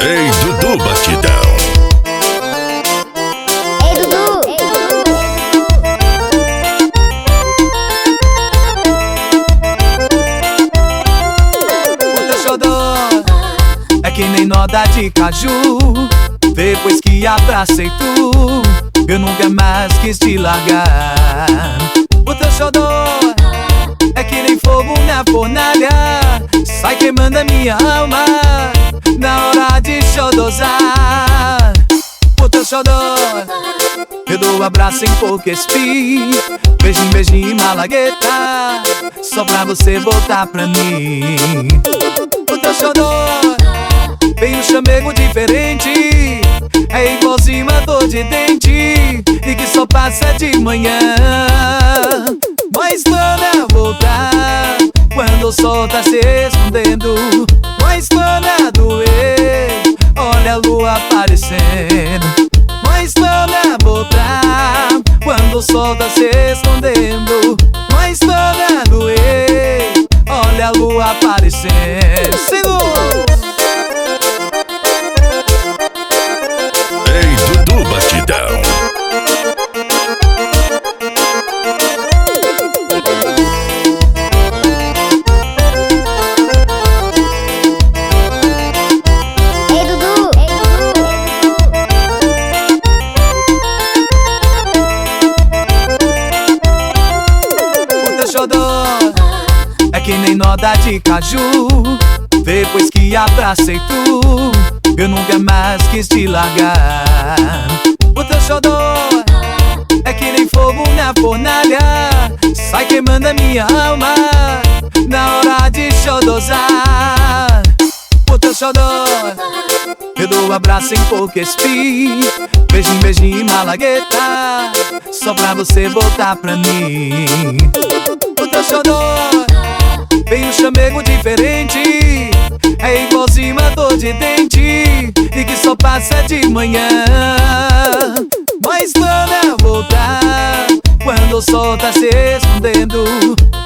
Ei, Dudu Batidão. Ei, Dudu! O teu xodó é que nem noda de caju. Depois que abracei tu, eu nunca mais quis te largar. O teu xodó é que nem fogo na fornalha, sai queimando a minha alma na hora de xodozar. O teu xodó eu dou abraço em pouco espinho, beijinho, beijinho e malagueta, só pra você voltar pra mim. O teu xodó tem um chamego diferente, é igualzinho a dor de dente e que só passa de manhã. Mas torna a voltar quando o sol tá se escondendo, mas torna a doer, olha a lua aparecendo. Mas torna a voltar quando o sol tá se escondendo, mas torna a doer, olha a lua aparecendo. Segura! Ei, Dudu Batidão. Ei, Dudu! O teu xodó é que nem noda de caju. Depois que abracei tu, eu nunca mais quis te largar. O teu xodó é que nem fogo na fornalha, sai queimando a minha alma na hora de xodozar. O teu xodó eu dou abraço em pouco espinho, beijinho, beijinho e malagueta, só pra você voltar pra mim. O teu xodó tem um chamego diferente, é igualzinho a dor de dente e que só passa de manhã. Mas torna a voltar quando o sol tá se escondendo,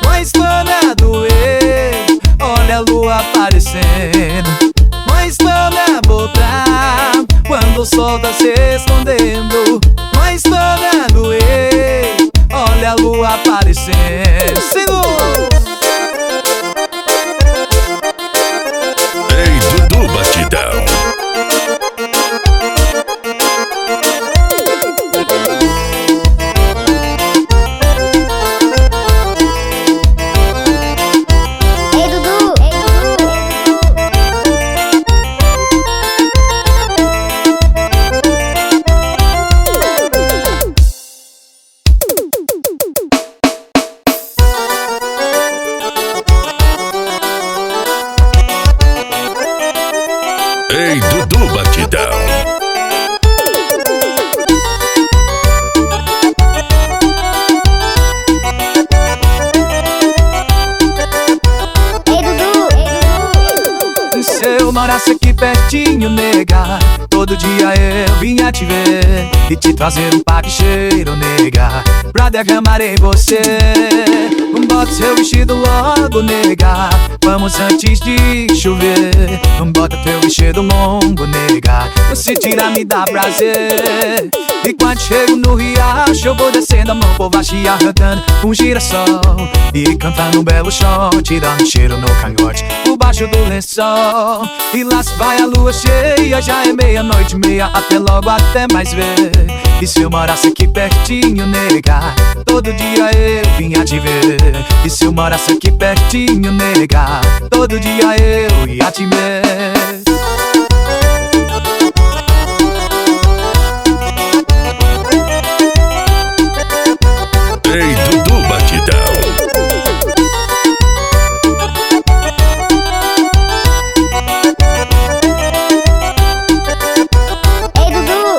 mas torna a doer, olha a lua aparecendo. Mas torna a voltar quando o sol tá se escondendo, mas torna a doer, olha a lua aparecendo. Segura! Ei, Dudu Batidão. Ei, Dudu! Ei, Dudu Batidão. Ei, Dudu! Se eu morasse aqui pertinho, nega, todo dia eu vinha te ver e te trazer um pack cheiro, nega, pra derramar em você. Bota seu vestido logo, nega, vamos antes de chover. Bota teu vestido longo, nega, se tira me dá prazer. E quando chego no riacho eu vou descendo a mão por baixo e arrancando um girassol e cantando um belo show, tirando cheiro no cangote por baixo do lençol. E lá se vai a lua cheia, já é meia-noite e meia, até logo, até mais ver. E se eu morasse aqui pertinho, nega, todo dia eu vinha te ver. E se eu morasse aqui pertinho, nega, todo dia eu ia te ver. Ei, Dudu Batidão. Ei, Dudu!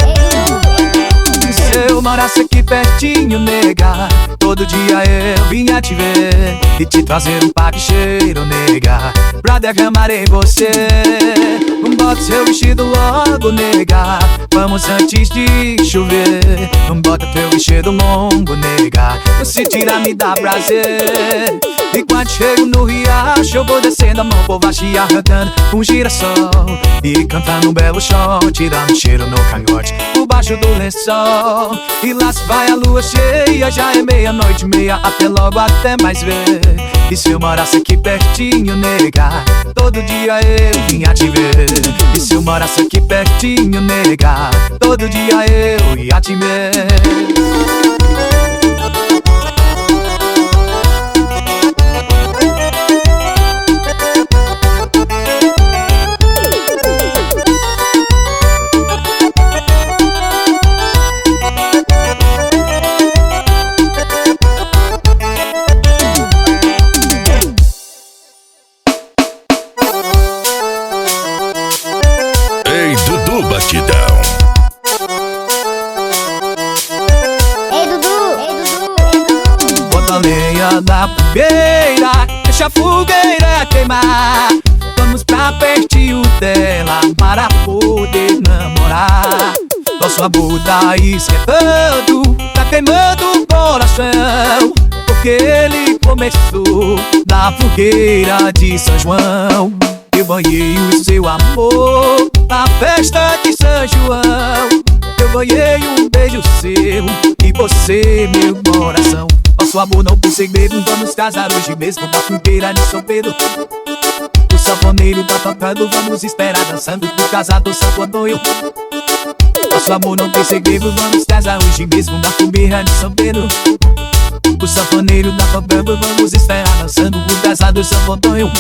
Se eu morasse aqui pertinho, nega, todo dia eu vinha te ver e te trazer um pack cheiro, nega, pra pra derramar em você. Bota seu vestido logo, nega, vamos antes de chover. Bota teu vestido longo, nega, você tira me dá prazer. E quando chego no riacho eu vou descendo a mão por baixo e arrancando um girassol e cantando um belo show, tirando cheiro no cangote por baixo do lençol. E lá se vai a lua cheia, já é meia-noite e meia, até logo, até mais ver. E se eu morasse aqui pertinho, nega, todo dia eu vinha te ver. E se eu morasse aqui pertinho, nega, todo dia eu ia te ver. Ei, Dudu Batidão. Ei, Dudu! Ei, Dudu! Ei, Dudu! Bota lenha na fogueira, deixa a fogueira queimar. Vamos pra pertinho dela para poder namorar. Nosso amor tá esquentando, tá queimando o coração, porque ele começou na fogueira de São João. Eu banhei o seu amor na festa de São João. Eu ganhei um beijo seu e você, meu coração. Nosso amor não tem segredo, vamos casar hoje mesmo na fogueira de São Pedro. O sanfoneiro tá tocando, vamos esperar dançando pro casar do Santo Antônio. Nosso amor não tem segredo, vamos casar hoje mesmo na fogueira de São Pedro. O sanfoneiro tá tocando, vamos esperar dançando pro casar do Santo Antônio.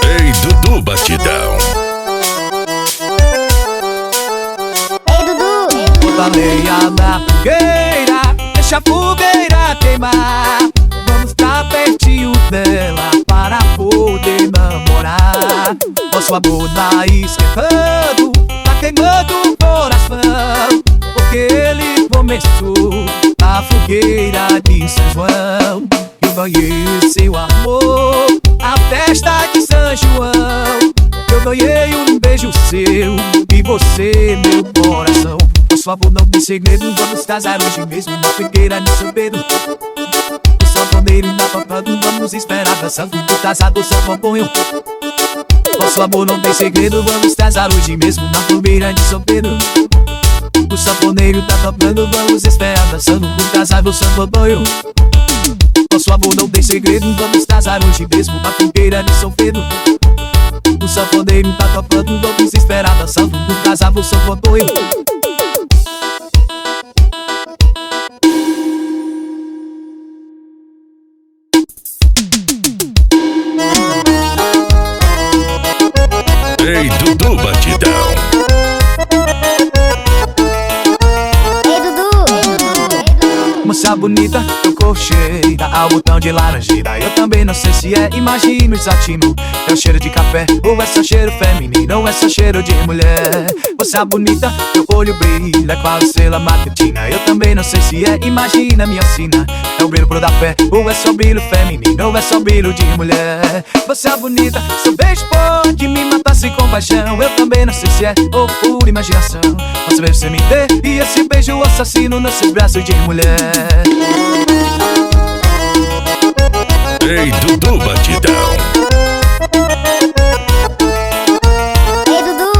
Ei, Dudu Batidão. Ei, Dudu! Bota lenha na fogueira, deixa a fogueira queimar. Vamos pra pertinho dela para poder namorar. Nosso amor tá esquentando, tá queimando o coração, porque ele começou na fogueira de São João. Eu ganhei o seu amor na festa de São João. Eu ganhei um beijo seu e você, meu coração. Nosso amor não tem segredo, vamos casar hoje mesmo na fogueira de São Pedro. O sanfoneiro ainda tocando, vamos esperar dançando pro casar do Santo Antônio. Nosso amor não tem segredo, vamos casar hoje mesmo na fogueira de São Pedro. O sanfoneiro tá tocando, vamos esperar dançando pro casar do Santo Antônio. Nosso amor não tem segredo, vamos casar hoje mesmo na fogueira de São Pedro. O sanfoneiro tá tocando, vamos esperar dançando pro casar do Santo Antônio. Ei, Dudu Batidão. Ei, Dudu! Ei, Dudu! Ei, Dudu! Moça bonita, tocou cheira ao botão de laranjeira. Eu também não sei se é, imagino exatino. É o cheiro de café, ou é só cheiro feminino, ou é só cheiro de mulher. Moça bonita, teu olho brilha qual estrela matutina. Eu também não sei se é, imagina, me ensina. É o brilho pro da fé, ou é só brilho feminino, ou é só brilho de mulher. Moça bonita, seu beijo pode me matar sem compaixão. Eu também não sei se é, ou pura imaginação. Mas beijo você me dê, e esse beijo assassino nos seus braços de mulher. Ei, Dudu Batidão. Ei, Dudu! Ei, Dudu! Ei, Dudu!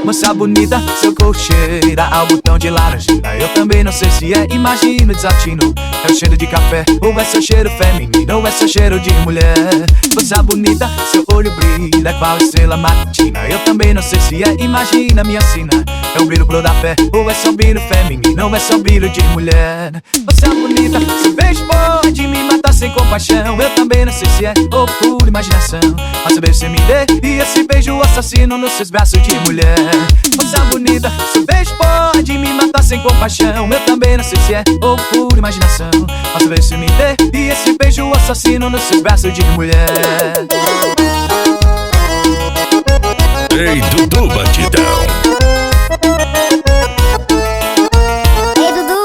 Moça bonita, seu corpo cheira ao botão de laranjeira. Eu também não sei se é, imagino desatino. É o cheiro de café, ou é só cheiro feminino, ou é só cheiro de mulher. Moça bonita, seu olho brilha qual estrela matutina. Eu também não sei se é, imagina, me ensina. É o brilho pro da fé, ou é só brilho feminino, ou é só brilho de mulher. Moça bonita, seu beijo pode me matar sem compaixão. Eu também não sei se é, ou pura imaginação. Mas seu beijo você me dê, e esse beijo assassino nos seus braços de mulher. Moça bonita, seu beijo pode me matar sem compaixão. Eu também não sei se é, ou pura imaginação. Mas seu beijo você me dê, e esse beijo assassino nos seus braços de mulher. Ei, Dudu Batidão. Ei, Dudu! Ei, Dudu! Ei, Dudu!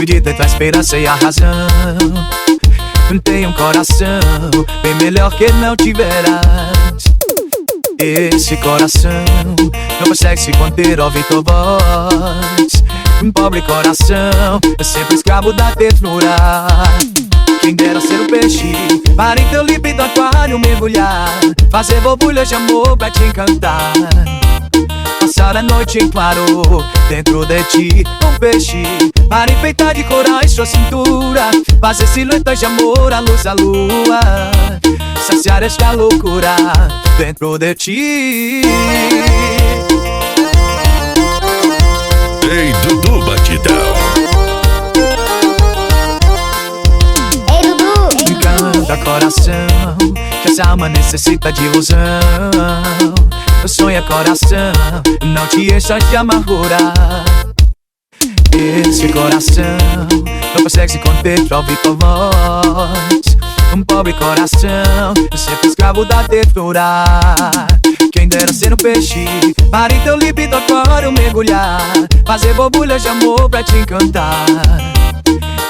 acredita em tua esperança e a razão. Tem um coração bem melhor que não tiverás. Esse coração não consegue se conter, ouvir tua voz. Um pobre coração é sempre escravo da ternura. Quem dera ser um peixe para em teu límpido aquário mergulhar, fazer borbulhas de amor pra te encantar. Passar a noite em claro dentro de ti, um peixe para enfeitar de corais sua cintura, fazer silhuetas de amor à luz da lua, saciar esta loucura dentro de ti. Ei, Dudu Batidão. Ei, Dudu. Canta coração, que essa alma necessita de ilusão. Sonha coração, não te encha de amargura. Esse coração não consegue se conter pra ouvir tua voz. Um pobre coração, sempre escravo da ternura. Quem dera ser um peixe para em teu límpido aquário mergulhar, fazer borbulhas de amor pra te encantar.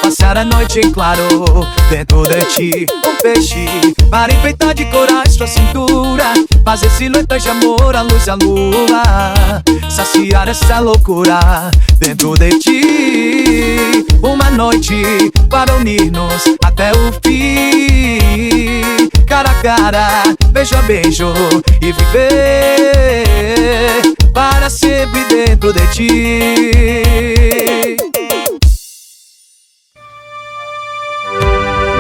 Passar a noite em claro dentro de ti, um peixe para enfeitar de corais sua cintura, fazer silhuetas de amor à luz da lua, saciar essa loucura dentro de ti. Uma noite para unir-nos até o fim, cara a cara, beijo a beijo e viver para sempre dentro de ti.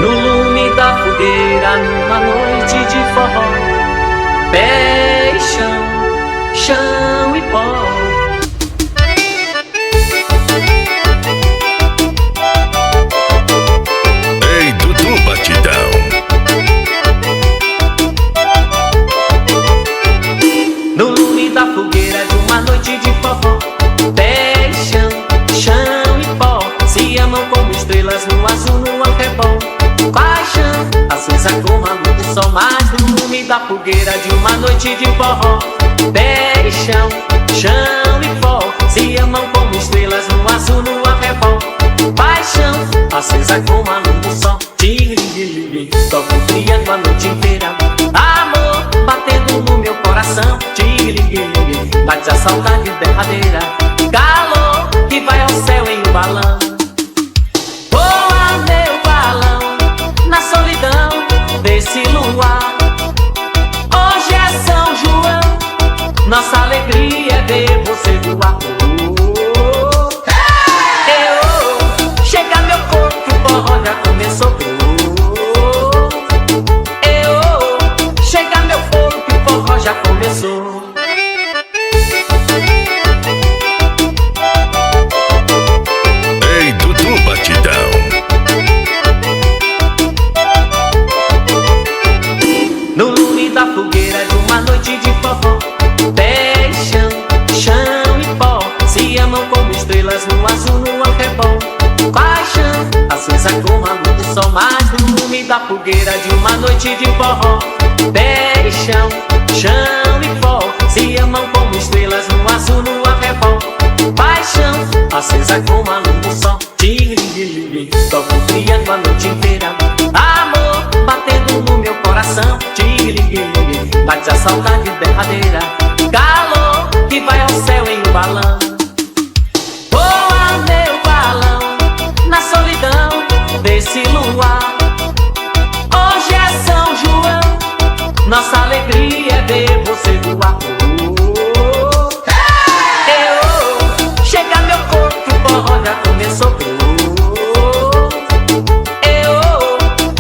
No lume da fogueira, numa noite de forró, pé e chão, chão e pó. Ei, Dudu Batidão. No lume da fogueira de uma noite de forró, pé e chão, chão e pó, se amam como estrelas no azul, no arrebol. Paixão, acesa como a luz do sol, mas no lume da fogueira de uma noite de forró, pé e chão, chão e pó, se amam como estrelas no azul, no arrebol. Paixão, acesa como a luz do sol, tiriririri, toco o piano a noite inteira. Amor, batendo no meu coração, tiriririri, bate a saudade derradeira. Calor, que vai ao céu em um balão. Voa meu balão na solidão desse luar. Hoje é São João, nossa alegria é ver você voar. Chega meu corpo que o forró já começou. Chega meu corpo que o forró já começou. Ei, Dudu Batidão. No lume da fogueira de uma noite de forró, pé e chão, chão e pó, se amam como estrelas no azul, no arrebol. Paixão, acesa como a luz do sol, mas no lume da fogueira de uma noite de forró, pé e chão, chão e pó, se amam como estrelas no azul, no arrebol. Paixão, acesa como a luz do sol, tiriririri, toco o piano a noite inteira. Amor, batendo no meu coração, tiriririri, bate a saudade derradeira. Calor, que vai ao céu em um balão. Voa meu balão na solidão desse luar. Hoje é São João, nossa alegria é ver você voar. Chega meu corpo que o forró já começou.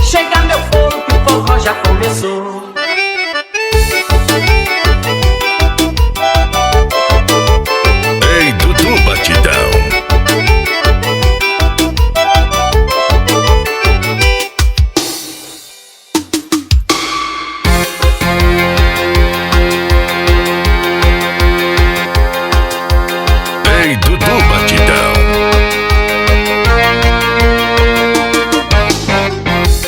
Chega meu corpo que o forró já começou. Ei, Dudu Batidão. Ei, Dudu Batidão.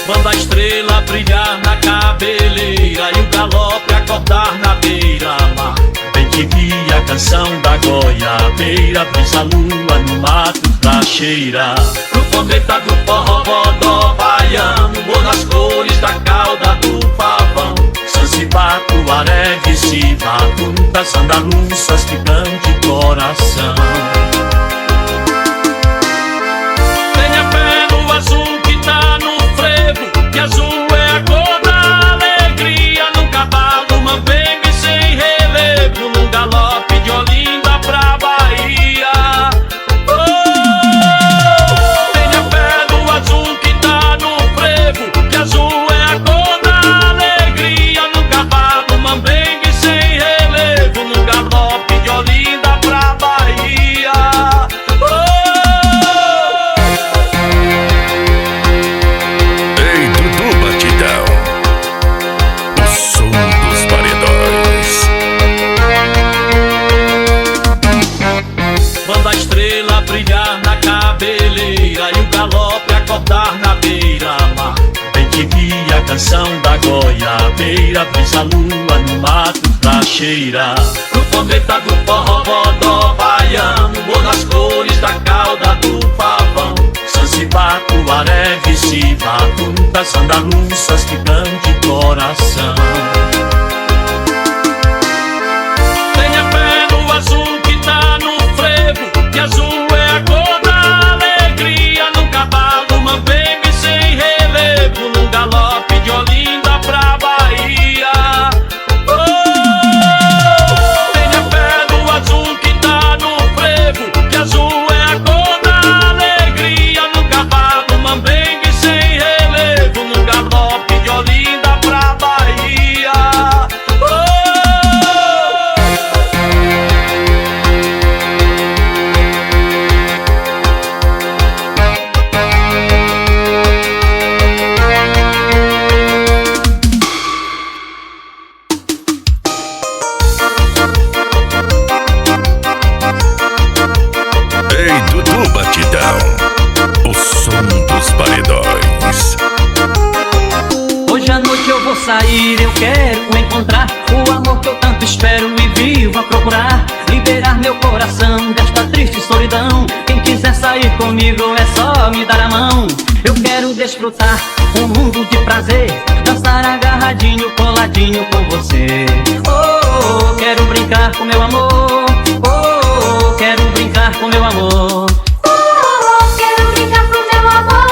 Quando a estrela brilhar na cabeleira e o galope acordar na beira-mar, vem que vi a canção da goiabeira, brisa a lua no mato pra cheirar. cometa do forró, bodó baiano, ou nas cores da cauda do pavão. Zanzibar, Tuaré, Visiva, tantas andaluças que cante coração. Tenha fé no azul que tá no frevo, que azul é a cor da alegria. Num cavalo mambembe sem relevo, num galope de Olinda pra Bahia. Tenha fé no azul que tá no frevo, que azul é a cor da alegria. Num cavalo mambembe sem relevo, num galope de Olinda pra Bahia. Ei, Dudu Batidão, o som dos paredões. Quando a estrela brilhar na cabeleira e o galope acordar na beira-mar, bem que vi a canção da goiabeira, brisa a lua no mato pra cheirar. No cometa do forró, bodó baiano, ou nas cores da cauda do pavão. Zanzibar, Tuaré, Visiva, tantas andaluças que cante coração. Tenha fé no azul que tá no frevo, que azul é a cor da alegria. Num cavalo mambembe sem relevo, num galope de Olinda pra Bahia. Tenha fé no azul que tá no frevo, que azul é a cor da alegria. Num cavalo mambembe sem relevo, num galope de Olinda pra Bahia. Ei, Dudu Batidão, o som dos paredões. Hoje à noite eu vou sair, eu quero encontrar o amor que eu tanto espero e vivo a procurar. Liberar meu coração desta triste solidão. Quem quiser sair comigo é só me dar a mão. Eu quero desfrutar um mundo de prazer, dançar agarradinho, coladinho com você. Oh, quero brincar com meu amor. Oh, quero brincar com meu amor. Quero brincar com meu amor.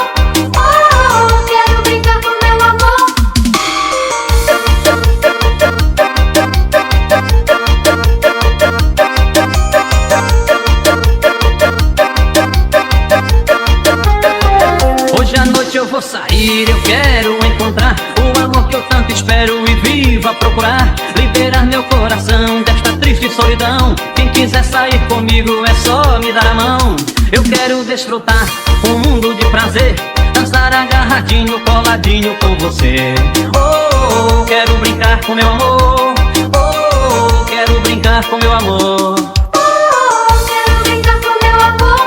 Oh, quero brincar com meu amor. Hoje à noite eu vou sair, eu quero encontrar o amor que eu tanto espero e vivo a procurar. Liberar meu coração desta triste solidão. Quem quiser sair comigo é só me dar a mão. Eu quero desfrutar um mundo de prazer, dançar agarradinho, coladinho com você. Oh, quero brincar com meu amor. Oh, quero brincar com meu amor. Quero brincar com meu amor.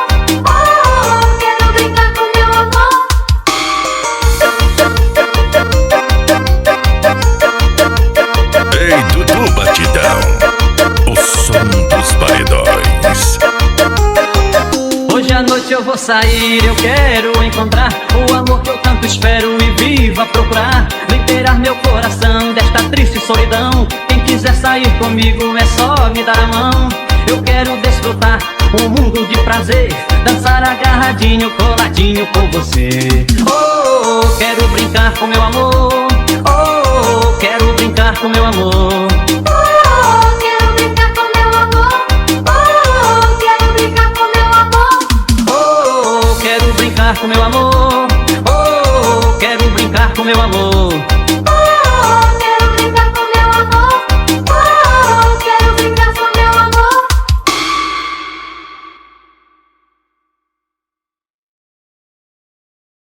Oh, quero brincar com meu amor. Ei, Dudu Batidão, o som dos paredões. Hoje à noite eu vou sair, eu quero encontrar o amor que eu tanto espero e vivo a procurar. Liberar meu coração desta triste solidão. Quem quiser sair comigo é só me dar a mão. Eu quero desfrutar um mundo de prazer, dançar agarradinho, coladinho com você. Oh, quero brincar com meu amor. Oh, quero brincar com meu amor. Oh, quero brincar com meu amor. Oh, quero brincar com meu amor. Oh, quero brincar com meu amor. Oh, quero brincar com meu amor.